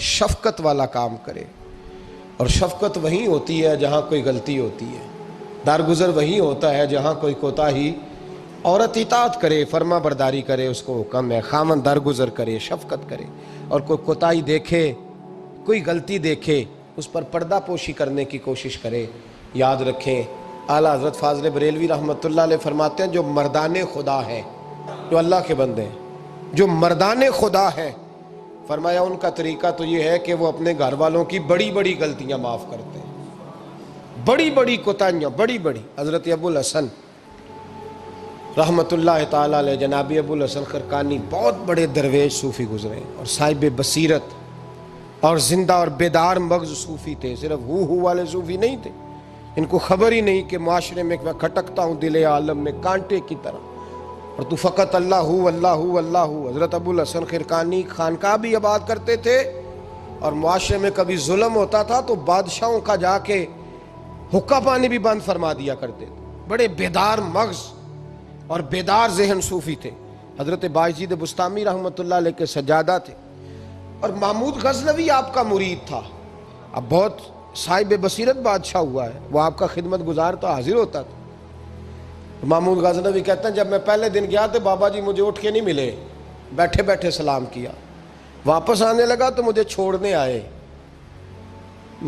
شفقت والا کام کرے، اور شفقت وہیں ہوتی ہے جہاں کوئی غلطی ہوتی ہے، درگزر وہیں ہوتا ہے جہاں کوئی کوتاہی۔ عورت اطاعت کرے، فرما برداری کرے، اس کو حکم ہے، خامن درگزر کرے، شفقت کرے، اور کوئی کوتاہی دیکھے، کوئی غلطی دیکھے، اس پر پردہ پوشی کرنے کی کوشش کرے۔ یاد رکھیں اعلیٰ حضرت فاضل بریلوی رحمۃ اللہ علیہ فرماتے ہیں جو مردان خدا ہیں، جو اللہ کے بندے ہیں، جو مردان خدا ہیں، فرمایا ان کا طریقہ تو یہ ہے کہ وہ اپنے گھر والوں کی بڑی بڑی غلطیاں معاف کرتے ہیں، بڑی بڑی کوتاہیاں، بڑی بڑی۔ حضرت ابو الحسن رحمۃ اللہ تعالیٰ علیہ، جناب ابو الحسن خرقانی بہت بڑے درویش صوفی گزرے اور صاحب بصیرت اور زندہ اور بیدار مغز صوفی تھے، صرف ہو والے صوفی نہیں تھے۔ ان کو خبر ہی نہیں کہ معاشرے میں میں کھٹکتا ہوں دل عالم میں کانٹے کی طرح، اور تو فقط اللہ ہو اللہ ہو اللہ ہو۔ حضرت ابو الحسن خرقانی خانقاہ بھی آباد کرتے تھے، اور معاشرے میں کبھی ظلم ہوتا تھا تو بادشاہوں کا جا کے حقہ پانی بھی بند فرما دیا کرتے تھے۔ بڑے بیدار مغز اور بیدار ذہن صوفی تھے۔ حضرت باعزید بستامی رحمۃ اللہ علیہ کے سجادہ تھے، اور محمود غزنوی آپ کا مرید تھا۔ اب بہت صاحب بصیرت بادشاہ ہوا ہے، وہ آپ کا خدمت گزار تو حاضر ہوتا تھا۔ محمود غزنوی کہتے ہیں جب میں پہلے دن گیا تو بابا جی مجھے اٹھ کے نہیں ملے، بیٹھے بیٹھے سلام کیا، واپس آنے لگا تو مجھے چھوڑنے آئے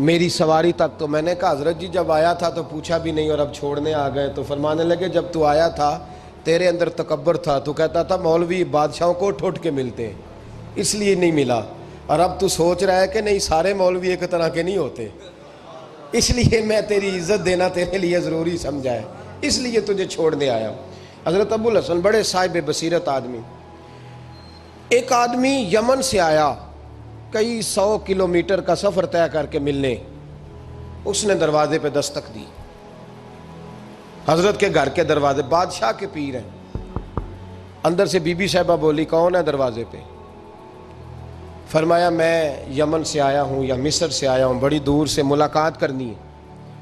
میری سواری تک، تو میں نے کہا حضرت جی جب آیا تھا تو پوچھا بھی نہیں اور اب چھوڑنے آ گئے۔ تو فرمانے لگے جب تو آیا تھا تیرے اندر تکبر تھا، تو کہتا تھا مولوی بادشاہوں کو اٹھ کے ملتے ہیں اس لیے نہیں ملا، اور اب تو سوچ رہا ہے کہ نہیں سارے مولوی ایک طرح کے نہیں ہوتے، اس لیے میں تیری عزت دینا تیرے لیے ضروری سمجھا ہے، اس لیے تجھے چھوڑنے آیا ہوں۔ حضرت ابو الحسن بڑے صاحب بصیرت آدمی۔ ایک آدمی یمن سے آیا کئی 100 کلومیٹر کا سفر طے کر کے ملنے، اس نے دروازے پہ دستک دی، حضرت کے گھر کے دروازے، بادشاہ کے پیر ہیں۔ اندر سے بی بی صاحبہ بولی کون ہے دروازے پہ؟ فرمایا میں یمن سے آیا ہوں یا مصر سے آیا ہوں، بڑی دور سے ملاقات کرنی ہے۔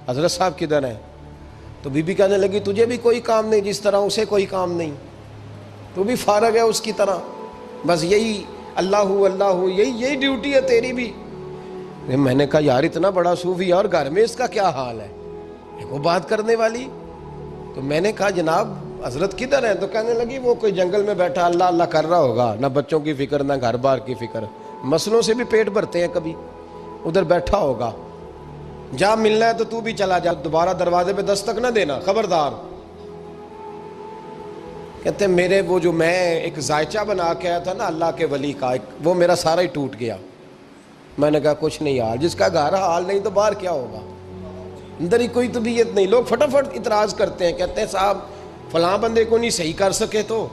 حضرت صاحب کدھر ہیں؟ تو بی بی کہنے لگی تجھے بھی کوئی کام نہیں جس طرح اسے کوئی کام نہیں، تو بھی فارغ ہے اس کی طرح، بس یہی اللہ ہو اللہ ہو، یہی ڈیوٹی ہے تیری بھی۔ میں نے کہا یار اتنا بڑا صوفی اور گھر میں اس کا کیا حال ہے، وہ بات کرنے والی۔ تو میں نے کہا جناب حضرت کدھر ہیں؟ تو کہنے لگی وہ کوئی جنگل میں بیٹھا اللہ اللہ کر رہا ہوگا، نہ بچوں کی فکر نہ گھر بار کی فکر، مسئلوں سے بھی پیٹ بھرتے ہیں کبھی، ادھر بیٹھا ہوگا، جا ملنا ہے تو تو بھی چلا جا، دوبارہ دروازے پہ دستک نہ دینا خبردار۔ کہتے ہیں میرے وہ جو میں ایک ذائچہ بنا کے آیا تھا نا اللہ کے ولی کا، وہ میرا سارا ہی ٹوٹ گیا۔ میں نے کہا کچھ نہیں حال، جس کا گھر حال نہیں تو باہر کیا ہوگا، اندر ہی کوئی طبیعت نہیں۔ لوگ فٹافٹ اعتراض کرتے ہیں، کہتے ہیں صاحب فلاں بندے کو نہیں صحیح کر سکے تو،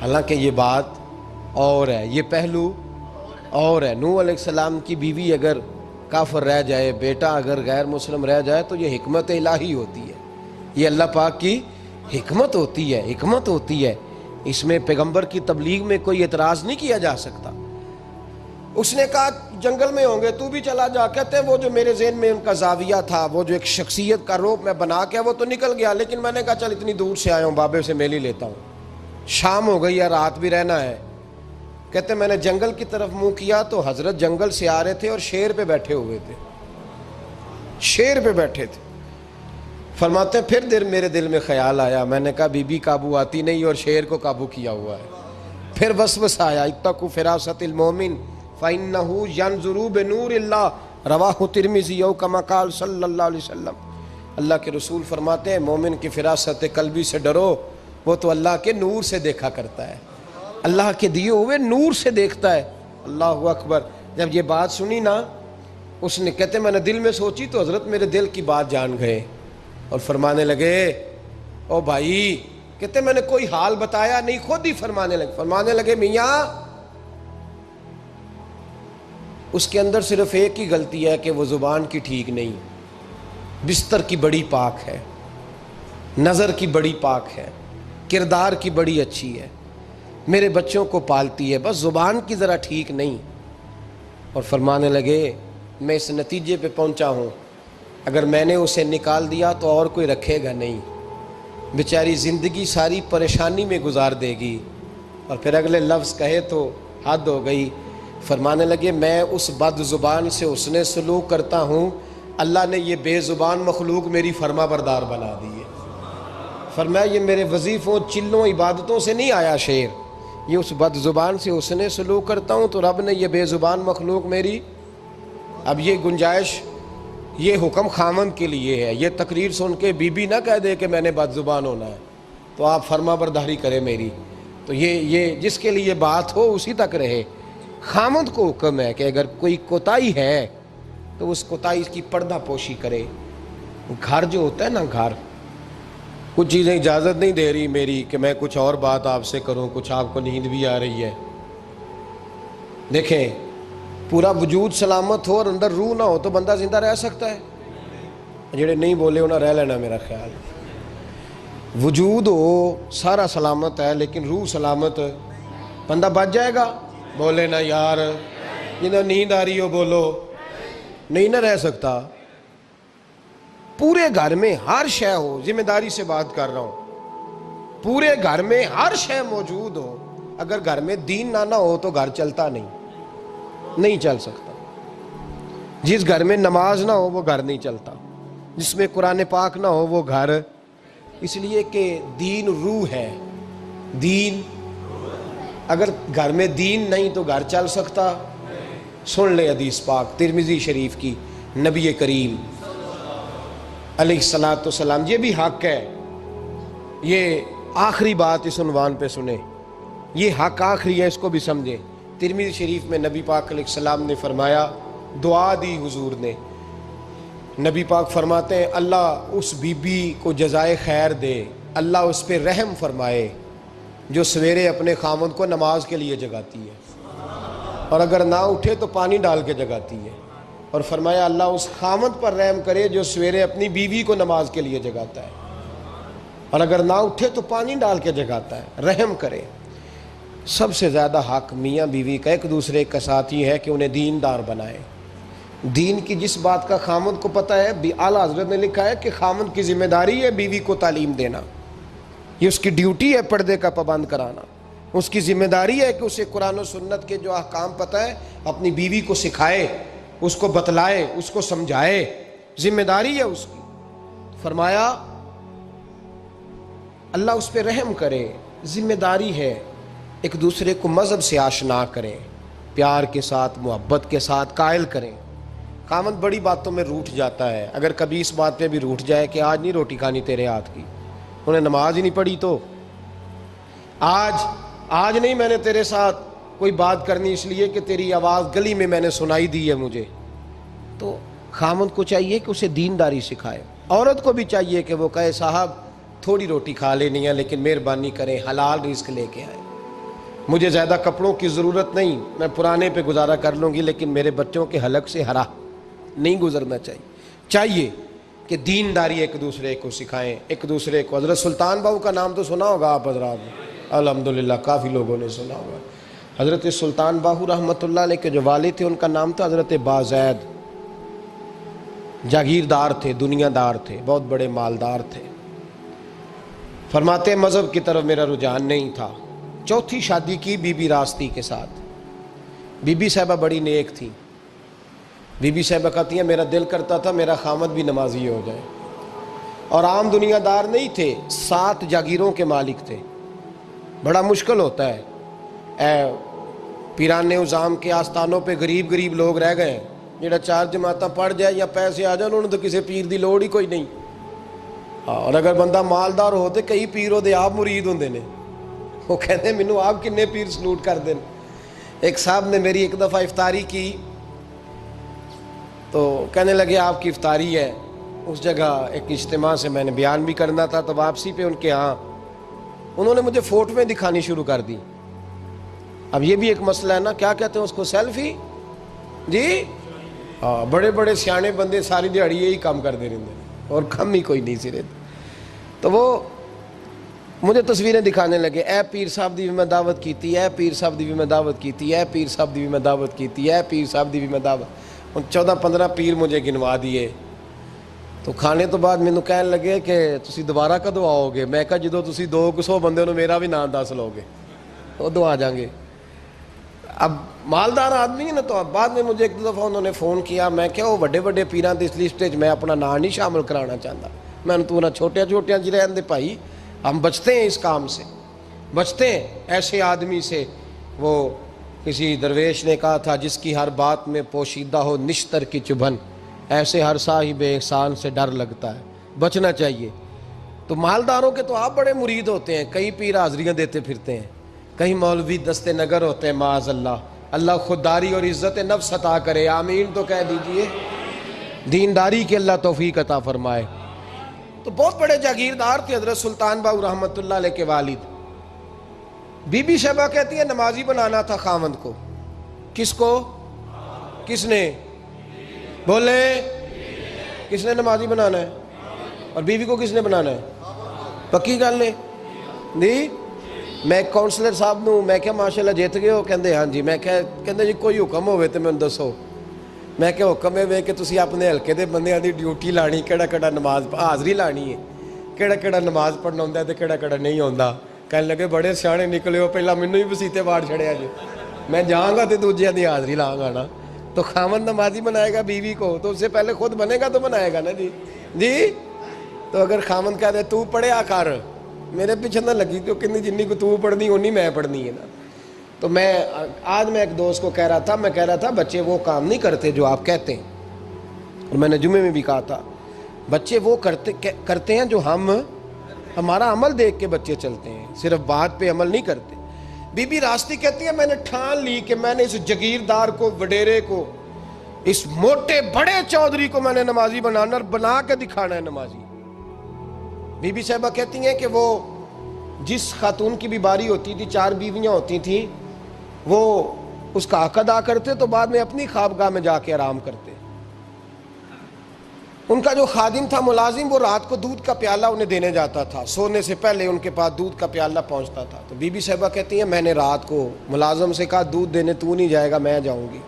حالانکہ یہ بات اور ہے، یہ پہلو اور ہے۔ نوح علیہ السلام کی بیوی اگر کافر رہ جائے، بیٹا اگر غیر مسلم رہ جائے تو یہ حکمت الہی ہوتی ہے، یہ اللہ پاک کی حکمت ہوتی ہے، حکمت ہوتی ہے، اس میں پیغمبر کی تبلیغ میں کوئی اعتراض نہیں کیا جا سکتا۔ اس نے کہا جنگل میں ہوں گے تو بھی چلا جا۔ کہتے ہیں وہ جو میرے ذہن میں ان کا زاویہ تھا، وہ جو ایک شخصیت کا روپ میں بنا کے وہ تو نکل گیا، لیکن میں نے کہا چل اتنی دور سے آیا ہوں بابے سے میل ہی لیتا ہوں، شام ہو گئی ہے رات بھی رہنا ہے۔ کہتے ہیں میں نے جنگل کی طرف منہ کیا تو حضرت جنگل سے آ رہے تھے اور شیر پہ بیٹھے ہوئے تھے، شیر پہ بیٹھے تھے۔ فرماتے ہیں پھر میرے دل میں خیال آیا، میں نے کہا بی بی قابو آتی نہیں اور شیر کو قابو کیا ہوا ہے۔ پھر وسوسہ آیا اتقوا فراست المومن فإنه ينظر بنور اللہ، رواہ ترمذی او کما قال صلی اللہ علیہ وسلم۔ اللہ کے رسول فرماتے ہیں مومن کی فراست قلبی سے ڈرو، وہ تو اللہ کے نور سے دیکھا کرتا ہے، اللہ کے دیے ہوئے نور سے دیکھتا ہے۔ اللہ اکبر۔ جب یہ بات سنی نا، اس نے کہتے میں نے دل میں سوچی تو حضرت میرے دل کی بات جان گئے اور فرمانے لگے او بھائی، کہتے میں نے کوئی حال بتایا نہیں، خود ہی فرمانے لگے میاں اس کے اندر صرف ایک ہی غلطی ہے کہ وہ زبان کی ٹھیک نہیں، بستر کی بڑی پاک ہے، نظر کی بڑی پاک ہے، کردار کی بڑی اچھی ہے، میرے بچوں کو پالتی ہے، بس زبان کی ذرا ٹھیک نہیں۔ اور فرمانے لگے میں اس نتیجے پہ پہنچا ہوں اگر میں نے اسے نکال دیا تو اور کوئی رکھے گا نہیں، بیچاری زندگی ساری پریشانی میں گزار دے گی، اور پھر اگلے لفظ کہے تو حد ہو گئی، فرمانے لگے میں اس بد زبان سے حسن سلوک کرتا ہوں، اللہ نے یہ بے زبان مخلوق میری فرما بردار بنا دی ہے۔ فرمایا یہ میرے وظیفوں چلوں عبادتوں سے نہیں آیا شعر، یہ اس بد زبان سے حسن سلوک کرتا ہوں تو رب نے یہ بے زبان مخلوق میری۔ اب یہ گنجائش، یہ حکم خامند کے لیے ہے، یہ تقریر سن کے بی بی نہ کہہ دے کہ میں نے بد زبان ہونا ہے تو آپ فرما برداری کریں میری، تو یہ جس کے لیے بات ہو اسی تک رہے۔ خامند کو حکم ہے کہ اگر کوئی کوتاہی ہے تو اس کوتاہی کی پردہ پوشی کرے۔ گھر جو ہوتا ہے نا، گھر کچھ چیزیں اجازت نہیں دے رہی میری کہ میں کچھ اور بات آپ سے کروں، کچھ آپ کو نیند بھی آ رہی ہے۔ دیکھیں پورا وجود سلامت ہو اور اندر روح نہ ہو تو بندہ زندہ رہ سکتا ہے؟ جڑے نہیں بولے انہیں رہ لینا میرا خیال۔ وجود ہو سارا سلامت ہے لیکن روح سلامت، بندہ بچ جائے گا؟ بولے نا یار، جنہیں نیند آ رہی ہو بولو، نہیں نہ رہ سکتا۔ پورے گھر میں ہر شے ہو، ذمہ داری سے بات کر رہا ہوں، پورے گھر میں ہر شے موجود ہو، اگر گھر میں دین نہ ہو تو گھر چلتا نہیں چل سکتا۔ جس گھر میں نماز نہ ہو وہ گھر نہیں چلتا، جس میں قرآن پاک نہ ہو وہ گھر، اس لیے کہ دین روح ہے۔ دین اگر گھر میں دین نہیں تو گھر چل سکتا؟ سن لے حدیث پاک ترمذی شریف کی، نبی کریم علیہ الصلاۃ والسلام، یہ بھی حق ہے، یہ آخری بات اس عنوان پہ سنیں، یہ حق آخری ہے، اس کو بھی سمجھیں۔ ترمذی شریف میں نبی پاک علیہ السلام نے فرمایا، دعا دی حضور نے، نبی پاک فرماتے ہیں اللہ اس بی بی کو جزائے خیر دے، اللہ اس پہ رحم فرمائے جو سویرے اپنے خامند کو نماز کے لیے جگاتی ہے اور اگر نہ اٹھے تو پانی ڈال کے جگاتی ہے، اور فرمایا اللہ اس خامند پر رحم کرے جو سویرے اپنی بیوی کو نماز کے لیے جگاتا ہے اور اگر نہ اٹھے تو پانی ڈال کے جگاتا ہے، رحم کرے۔ سب سے زیادہ حق میاں بیوی کا ایک دوسرے کا ساتھ یہ ہے کہ انہیں دیندار بنائے۔ دین کی جس بات کا خامند کو پتہ ہے، اعلیٰ حضرت نے لکھا ہے کہ خامند کی ذمہ داری ہے بیوی کو تعلیم دینا، یہ اس کی ڈیوٹی ہے پردے کا پابند کرانا، اس کی ذمہ داری ہے کہ اسے قرآن و سنت کے جو احکام پتہ ہے اپنی بیوی کو سکھائے، اس کو بتلائے، اس کو سمجھائے، ذمہ داری ہے اس کی۔ فرمایا اللہ اس پہ رحم کرے، ذمہ داری ہے، ایک دوسرے کو مذہب سے آشنا کریں، پیار کے ساتھ محبت کے ساتھ قائل کریں۔ خامند بڑی باتوں میں روٹھ جاتا ہے، اگر کبھی اس بات پہ بھی روٹھ جائے کہ آج نہیں روٹی کھانی تیرے ہاتھ کی، انہیں نماز ہی نہیں پڑھی تو آج نہیں میں نے تیرے ساتھ کوئی بات کرنی اس لیے کہ تیری آواز گلی میں نے سنائی دی ہے مجھے، تو خامند کو چاہیے کہ اسے دینداری سکھائے۔ عورت کو بھی چاہیے کہ وہ کہے صاحب تھوڑی روٹی کھا لینی ہے لیکن مہربانی کریں حلال رزق لے کے آئیں، مجھے زیادہ کپڑوں کی ضرورت نہیں، میں پرانے پہ گزارا کر لوں گی لیکن میرے بچوں کے حلق سے ہرا نہیں گزرنا چاہیے کہ دینداری ایک دوسرے کو سکھائیں، ایک دوسرے کو۔ حضرت سلطان باہو کا نام تو سنا ہوگا آپ حضرات نے، الحمدللہ کافی لوگوں نے سنا ہوگا۔ حضرت سلطان باہو رحمۃ اللہ علیہ کے جو والد تھے ان کا نام تھا حضرت بازید، جاگیردار تھے، دنیا دار تھے، بہت بڑے مالدار تھے۔ فرماتے مذہب کی طرف میرا رجحان نہیں تھا، چوتھی شادی کی بی بی راستی کے ساتھ۔ بی بی صاحبہ بڑی نیک تھی، بی بی صاحبہ کہتی ہیں میرا دل کرتا تھا میرا خامد بھی نمازی ہو جائے، اور عام دنیا دار نہیں تھے، 7 جاگیروں کے مالک تھے۔ بڑا مشکل ہوتا ہے، اے پیران نظام کے آستانوں پہ غریب لوگ رہ گئے ہیں، جڑا 4 جماعتیں پڑھ جائے یا پیسے آ جائیں انہوں نے تو کسی پیر دی لوڑ ہی کوئی نہیں، اور اگر بندہ مالدار ہو تو کئی پیروں دے آپ مرید ہوندے نے، وہ کہتے ہیں مینوں آپ کنے پیر سلوٹ کر دیں۔ ایک صاحب نے میری ایک دفعہ افطاری کی تو کہنے لگے آپ کی افطاری ہے، اس جگہ ایک اجتماع سے میں نے بیان بھی کرنا تھا تو واپسی پہ ان کے ہاں انہوں نے مجھے فوٹویں دکھانی شروع کر دی۔ اب یہ بھی ایک مسئلہ ہے نا، کیا کہتے ہیں اس کو، سیلفی؟ جی ہاں، بڑے بڑے سیانے بندے ساری دیہڑی یہی کام کر دے رہے ہیں اور کم ہی کوئی نہیں سرے، تو وہ مجھے تصویریں دکھانے لگے، اے پیر صاحب دی بھی میں دعوت کیتی، اے پیر صاحب دی بھی میں دعوت کیتی، اے پیر صاحب دی بھی میں دعوت کیتی، اے پیر صاحب دی بھی میں دعوت، 14-15 پیر مجھے گنوا دیے۔ تو کھانے تو بعد مینوں کہنے لگے کہ تسی دوبارہ کدو آؤ گے؟ میں کہا جدو تسی 200 بندے نو میرا بھی نام دس لو گے ادو آ جاؤں گے۔ اب مالدار آدمی ہے نا. تو اب بعد میں مجھے ایک دو دفعہ انہوں نے فون کیا, میں کیا وہ بڑے بڑے پیراں دی اس لسٹ وچ میں اپنا نام نہیں شامل کرانا چاہتا. میں نے تو نہ چھوٹیاں چھوٹیاں جی رہن دے بھائی, ہم بچتے ہیں اس کام سے, بچتے ہیں ایسے آدمی سے. وہ کسی درویش نے کہا تھا, جس کی ہر بات میں پوشیدہ ہو نشتر کی چبھن, ایسے ہر صاحب احسان سے ڈر لگتا ہے. بچنا چاہیے. تو مالداروں کے تو آپ بڑے مرید ہوتے ہیں, کئی پیر حاضریاں دیتے پھرتے ہیں, کہیں مولوی دستے نگر ہوتے ہیں, معاذ اللہ. اللہ خودداری اور عزت نفس عطا کرے, آمین تو کہہ دیجئے. دینداری کی اللہ توفیق عطا فرمائے. تو بہت بڑے جاگیردار تھے حضرت سلطان باہو رحمۃ اللہ علیہ کے والد. بی بی شیبہ کہتی ہے نمازی بنانا تھا خاوند کو. کس کو؟ کس نے بولے؟ کس نے نمازی بنانا ہے؟ اور بیوی کو کس نے بنانا ہے؟ پکی گل نے نہیں. میں کونسلر صاحب نوں میں کیا ماشاءاللہ جیت گئے ہو؟ کہندے ہاں جی. میں کہندے جی کوئی حکم ہوئے تو میں دسو. میں کہ حکم ہے کہ تسی اپنے حلقے دے بندیاں دی ڈیوٹی لانی, کیڑا کیڑا نماز حاضری لانی ہے, کیڑا کیڑا نماز پڑھنا ہوندا ہے تے کیڑا کیڑا نہیں ہوندا. کہنے لگے بڑے سیانے نکلے ہو, پہلا مینوں ہی وسیتے واڑ چھڑیا جی. میں جاؤں گا تے دوجیاں دی حاضری لاں گا نا. تو خاوند نمازی بنائے گا بیوی کو تو اس سے پہلے خود بنے گا تو بنائے گا نا جی. جی تو اگر خاوند کہہ دے تو پڑھیا کر, میرے پیچھے نہ لگی تو کہنی جنی کو تو پڑھنی اونی میں پڑھنی ہے نا. تو میں آج میں ایک دوست کو کہہ رہا تھا, میں کہہ رہا تھا بچے وہ کام نہیں کرتے جو آپ کہتے ہیں. اور میں نے جمعے میں بھی کہا تھا بچے وہ کرتے ہیں جو ہمارا عمل دیکھ کے بچے چلتے ہیں, صرف بات پہ عمل نہیں کرتے. بی بی راستی کہتی ہے میں نے ٹھان لی کہ میں نے اس جگیردار کو, وڈیرے کو, اس موٹے بڑے چودھری کو میں نے نمازی بنانا اور بنا کے دکھانا ہے نمازی. بی بی صاحبہ کہتی ہیں کہ وہ جس خاتون کی بھی باری ہوتی تھی, 4 بیویاں ہوتی تھیں, وہ اس کا حق ادا کرتے تو بعد میں اپنی خوابگاہ میں جا کے آرام کرتے. ان کا جو خادم تھا ملازم, وہ رات کو دودھ کا پیالہ انہیں دینے جاتا تھا, سونے سے پہلے ان کے پاس دودھ کا پیالہ پہنچتا تھا. تو بی بی صاحبہ کہتی ہیں میں نے رات کو ملازم سے کہا دودھ دینے تو نہیں جائے گا, میں جاؤں گی.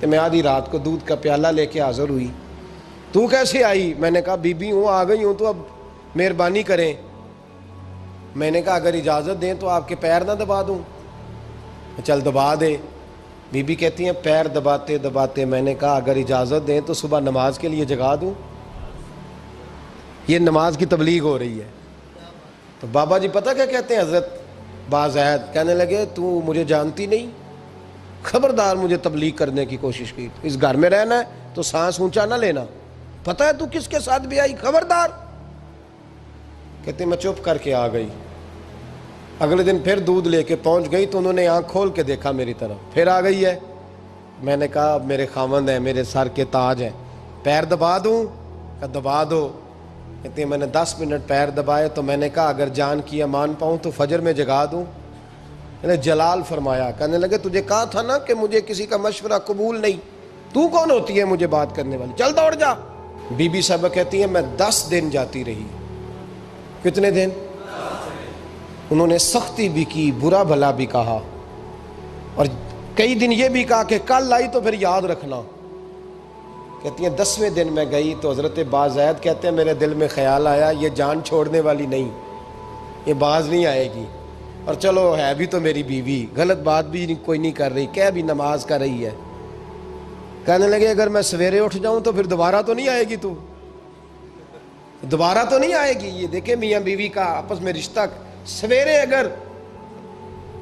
کہ میں آدھی رات کو دودھ کا پیالہ لے کے حاضر ہوئی. تو کیسے آئی؟ میں نے کہا بی بی ہوں, آ گئی ہوں, تو اب مہربانی کریں. میں نے کہا اگر اجازت دیں تو آپ کے پیر نہ دبا دوں. چل دبا دے. بی بی کہتی ہیں پیر دباتے دباتے میں نے کہا اگر اجازت دیں تو صبح نماز کے لیے جگا دوں. یہ نماز کی تبلیغ ہو رہی ہے. تو بابا جی پتہ کیا کہتے ہیں حضرت بازید, کہنے لگے تو مجھے جانتی نہیں, خبردار مجھے تبلیغ کرنے کی کوشش کی. اس گھر میں رہنا ہے تو سانس اونچا نہ لینا, پتہ ہے تو کس کے ساتھ بھی آئی, خبردار. کہتے ہیں میں چپ کر کے آ گئی. اگلے دن پھر دودھ لے کے پہنچ گئی تو انہوں نے آنکھ کھول کے دیکھا میری طرف, پھر آ گئی ہے. میں نے کہا میرے خاوند ہیں, میرے سر کے تاج ہیں, پیر دبا دوں؟ کہ دبا دو. کہتے ہیں میں نے 10 منٹ پیر دبائے تو میں نے کہا اگر جان کی امان پاؤں تو فجر میں جگا دوں. میں نے جلال فرمایا. کہنے لگے تجھے کہا تھا نا کہ مجھے کسی کا مشورہ قبول نہیں, تو کون ہوتی ہے مجھے بات کرنے والی, چل دوڑ جا. بی بی صاحبہ کہتی ہیں میں 10 دن جاتی رہی. کتنے دن؟ انہوں نے سختی بھی کی, برا بھلا بھی کہا, اور کئی دن یہ بھی کہا کہ کل آئی تو پھر یاد رکھنا. کہتی ہیں 10ویں دن میں گئی تو حضرت بازید کہتے ہیں میرے دل میں خیال آیا یہ جان چھوڑنے والی نہیں, یہ باز نہیں آئے گی. اور چلو ہے بھی تو میری بیوی, غلط بات بھی کوئی نہیں کر رہی, کہہ بھی نماز کر رہی ہے. کہنے لگے اگر میں سویرے اٹھ جاؤں تو پھر دوبارہ تو نہیں آئے گی, تو دوبارہ تو نہیں آئے گی. یہ دیکھیں میاں بیوی کا آپس میں رشتہ. سویرے اگر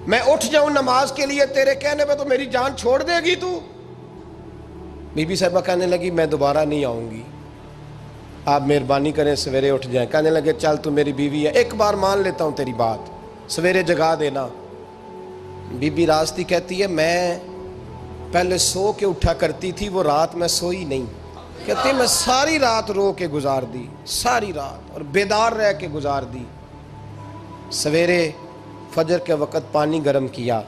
میں اٹھ جاؤں نماز کے لیے تیرے کہنے پہ تو میری جان چھوڑ دے گی تو. بی بی صاحبہ کہنے لگی میں دوبارہ نہیں آؤں گی, آپ مہربانی کریں سویرے اٹھ جائیں. کہنے لگے چل تو میری بیوی ہے, ایک بار مان لیتا ہوں تیری بات, سویرے جگا دینا. بی بی راستی کہتی ہے میں پہلے سو کے اٹھا کرتی تھی, وہ رات میں سوئی نہیں. کہتی ہے میں ساری رات رو کے گزار دی, ساری رات, اور بیدار رہ کے گزار دی. سویرے فجر کے وقت پانی گرم کیا,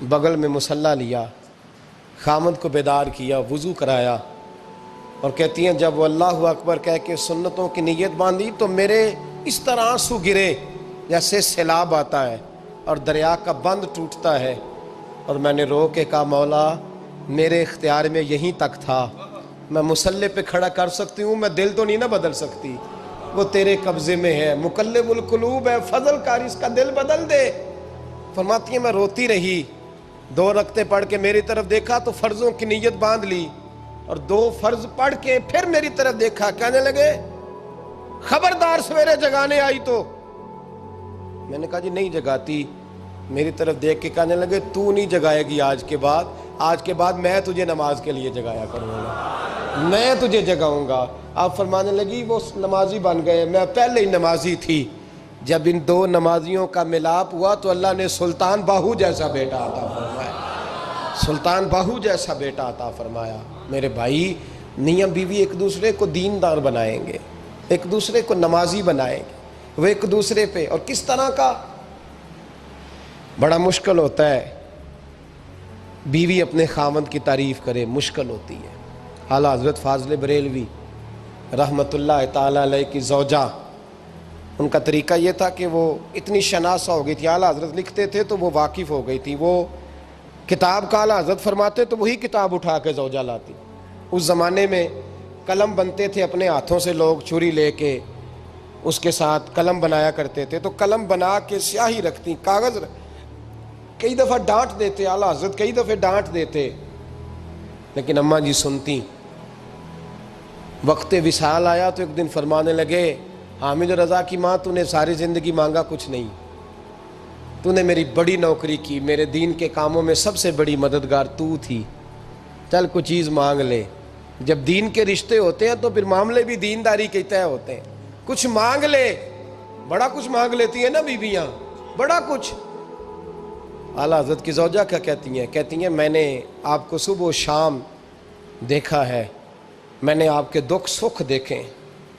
بغل میں مصلی لیا, خامد کو بیدار کیا, وضو کرایا, اور کہتی ہیں جب وہ اللہ اکبر کہہ کے سنتوں کی نیت باندھی تو میرے اس طرح آنسو گرے جیسے سیلاب آتا ہے اور دریا کا بند ٹوٹتا ہے. اور میں نے رو کے کہا مولا میرے اختیار میں یہیں تک تھا, میں مصلی پہ کھڑا کر سکتی ہوں, میں دل تو نہیں نہ بدل سکتی, وہ تیرے قبضے میں ہے, مقلب القلوب ہے, فضل کر اس کا دل بدل دے. فرماتی ہیں میں روتی رہی, 2 رکعتیں پڑھ کے میری طرف دیکھا تو فرضوں کی نیت باندھ لی، اور 2 فرض پڑھ کے پھر میری طرف دیکھا، کہنے لگے خبردار سویرے جگانے آئی تو۔ میں نے کہا جی نہیں جگاتی۔ میری طرف دیکھ کے کہنے لگے تو نہیں جگائے گی آج کے بعد میں تجھے نماز کے لیے جگایا کروں گا، میں تجھے جگاؤں گا۔ آپ فرمانے لگی وہ نمازی بن گئے، میں پہلے ہی نمازی تھی۔ جب ان 2 نمازیوں کا ملاپ ہوا تو اللہ نے سلطان باہو جیسا بیٹا عطا فرمایا، سلطان باہو جیسا بیٹا عطا فرمایا۔ میرے بھائی، میاں بیوی ایک دوسرے کو دیندار بنائیں گے، ایک دوسرے کو نمازی بنائیں گے، وہ ایک دوسرے پہ، اور کس طرح کا بڑا مشکل ہوتا ہے بیوی اپنے خاوند کی تعریف کرے، مشکل ہوتی ہے۔ اعلیٰ حضرت فاضل بریلوی رحمۃ اللہ تعالیٰ علیہ کی زوجہ، ان کا طریقہ یہ تھا کہ وہ اتنی شناسہ ہو گئی تھی، اعلیٰ حضرت لکھتے تھے تو وہ واقف ہو گئی تھی، وہ کتاب کا اعلیٰ حضرت فرماتے تو وہی کتاب اٹھا کے زوجہ لاتی۔ اس زمانے میں قلم بنتے تھے اپنے ہاتھوں سے، لوگ چھری لے کے اس کے ساتھ قلم بنایا کرتے تھے، تو قلم بنا کے سیاہی رکھتی، کاغذ کئی دفعہ ڈانٹ دیتے، اعلیٰ حضرت کئی دفعہ ڈانٹ دیتے، لیکن اماں جی سنتی۔ وقت وصال آیا تو ایک دن فرمانے لگے حامد رضا کی ماں، تو نے ساری زندگی مانگا کچھ نہیں، تو نے میری بڑی نوکری کی، میرے دین کے کاموں میں سب سے بڑی مددگار تو تھی، چل کچھ چیز مانگ لے۔ جب دین کے رشتے ہوتے ہیں تو پھر معاملے بھی دینداری کے طے ہوتے ہیں، کچھ مانگ لے۔ بڑا کچھ مانگ لیتی ہیں نا بیویاں، بڑا کچھ۔ اعلیٰ حضرت کی زوجہ کیا کہتی ہیں میں نے آپ کو صبح و شام دیکھا ہے، میں نے آپ کے دکھ سکھ دیکھے،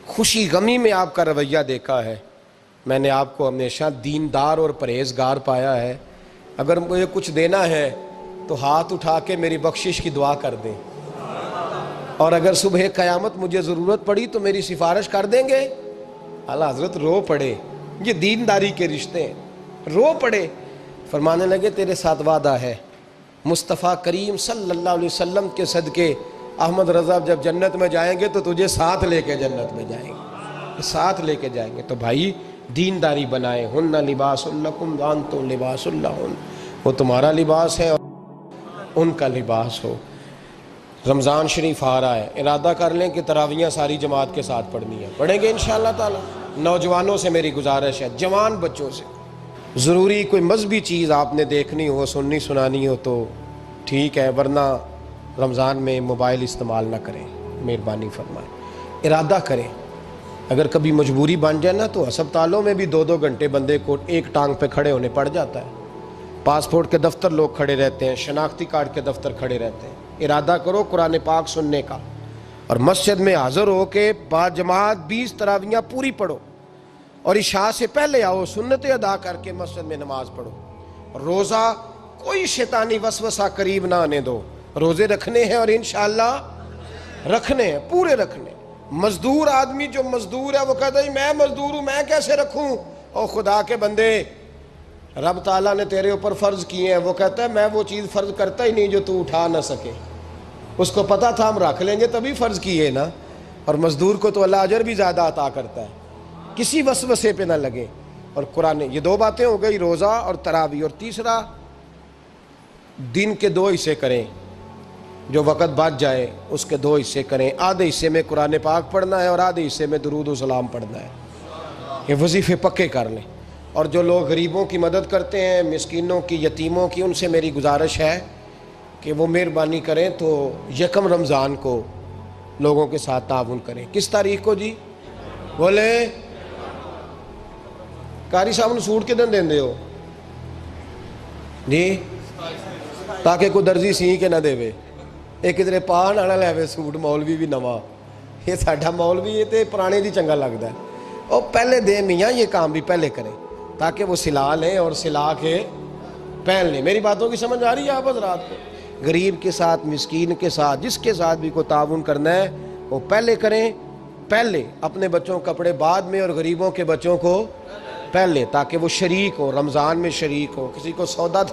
خوشی غمی میں آپ کا رویہ دیکھا ہے، میں نے آپ کو ہمیشہ دیندار اور پرہیزگار پایا ہے، اگر مجھے کچھ دینا ہے تو ہاتھ اٹھا کے میری بخشش کی دعا کر دیں، اور اگر صبح قیامت مجھے ضرورت پڑی تو میری سفارش کر دیں گے۔ اعلیٰ حضرت رو پڑے، یہ دینداری کے رشتے ہیں، رو پڑے۔ فرمانے لگے تیرے ساتھ وعدہ ہے، مصطفیٰ کریم صلی اللہ علیہ وسلم کے صدقے احمد رضا جب جنت میں جائیں گے تو تجھے ساتھ لے کے جنت میں جائیں گے، ساتھ لے کے جائیں گے۔ تو بھائی دینداری بنائیں، ہن لباس لکم وانتم لباس لہن، وہ تمہارا لباس ہے اور ان کا لباس ہو۔ رمضان شریف آ رہا ہے، ارادہ کر لیں کہ تراویحیں ساری جماعت کے ساتھ پڑھنی ہے، پڑھیں گے انشاءاللہ تعالی۔ نوجوانوں سے میری گزارش ہے، جوان بچوں سے، ضروری کوئی مذہبی چیز آپ نے دیکھنی ہو، سننی سنانی ہو تو ٹھیک ہے، ورنہ رمضان میں موبائل استعمال نہ کریں، مہربانی فرمائیں، ارادہ کریں۔ اگر کبھی مجبوری بن جائے نا تو ہسپتالوں میں بھی 2-2 گھنٹے بندے کو ایک ٹانگ پہ کھڑے ہونے پڑ جاتا ہے، پاسپورٹ کے دفتر لوگ کھڑے رہتے ہیں، شناختی کارڈ کے دفتر کھڑے رہتے ہیں۔ ارادہ کرو قرآن پاک سننے کا، اور مسجد میں حاضر ہو کے با جماعت 20 تراویحیں پوری پڑھو، اور عشاء سے پہلے آؤ، سنتیں ادا کر کے مسجد میں نماز پڑھو۔ روزہ کوئی شیطانی وسوسہ قریب نہ آنے دو، روزے رکھنے ہیں اور انشاءاللہ رکھنے ہیں، پورے رکھنے۔ مزدور آدمی جو مزدور ہے وہ کہتا ہے میں مزدور ہوں، میں کیسے رکھوں؟ او خدا کے بندے، رب تعالیٰ نے تیرے اوپر فرض کیے ہیں، وہ کہتا ہے میں وہ چیز فرض کرتا ہی نہیں جو تو اٹھا نہ سکے، اس کو پتا تھا ہم رکھ لیں گے تبھی فرض کیے نا۔ اور مزدور کو تو اللہ اجر بھی زیادہ عطا کرتا ہے، کسی وسوسے پہ نہ لگے۔ اور قرآن، یہ 2 باتیں ہو گئی، روزہ اور تراویح۔ اور تیسرا، دن کے 2 حصے کریں، جو وقت بچ جائے اس کے 2 حصے کریں، آدھے حصے میں قرآن پاک پڑھنا ہے اور آدھے حصے میں درود و سلام پڑھنا ہے، یہ وظیفے پکے کر لیں۔ اور جو لوگ غریبوں کی مدد کرتے ہیں، مسکینوں کی، یتیموں کی، ان سے میری گزارش ہے کہ وہ مہربانی کریں تو 1 رمضان کو لوگوں کے ساتھ تعاون کریں۔ کس تاریخ کو جی؟ بولے قاری صاحب نے سوٹ کدن دیں ہو جی، تاکہ کوئی درزی سی کے نہ دے، ایک کدھر پا نہ لے سوٹ، مولوی بھی نواں، یہ ساڈا مولوی یہ تے پرانے دی چنگا لگتا ہے، اور پہلے دے میاں یہ کام بھی پہلے کریں تاکہ وہ سلا لیں اور سلا کے پہن لیں۔ میری باتوں کی سمجھ آ رہی ہے آپ حضرات کو؟ غریب کے ساتھ، مسکین کے ساتھ، جس کے ساتھ بھی کو تعاون کرنا ہے وہ پہلے کریں، پہلے اپنے بچوں کے کپڑے بعد میں اور غریبوں کے بچوں کو پہلے، تاکہ وہ شریک ہو، رمضان میں شریک ہو، کسی کو سودا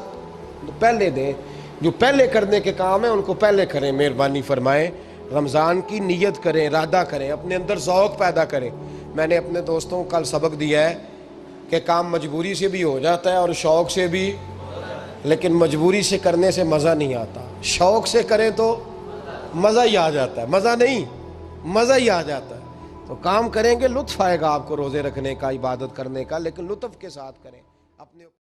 پہلے دیں، جو پہلے کرنے کے کام ہیں ان کو پہلے کریں، مہربانی فرمائیں۔ رمضان کی نیت کریں، ارادہ کریں، اپنے اندر ذوق پیدا کریں۔ میں نے اپنے دوستوں کو کل سبق دیا ہے کہ کام مجبوری سے بھی ہو جاتا ہے اور شوق سے بھی، لیکن مجبوری سے کرنے سے مزہ نہیں آتا، شوق سے کریں تو مزہ ہی آ جاتا ہے، مزہ نہیں مزہ ہی آ جاتا ہے۔ تو کام کریں گے، لطف آئے گا آپ کو روزے رکھنے کا، عبادت کرنے کا، لیکن لطف کے ساتھ کریں اپنے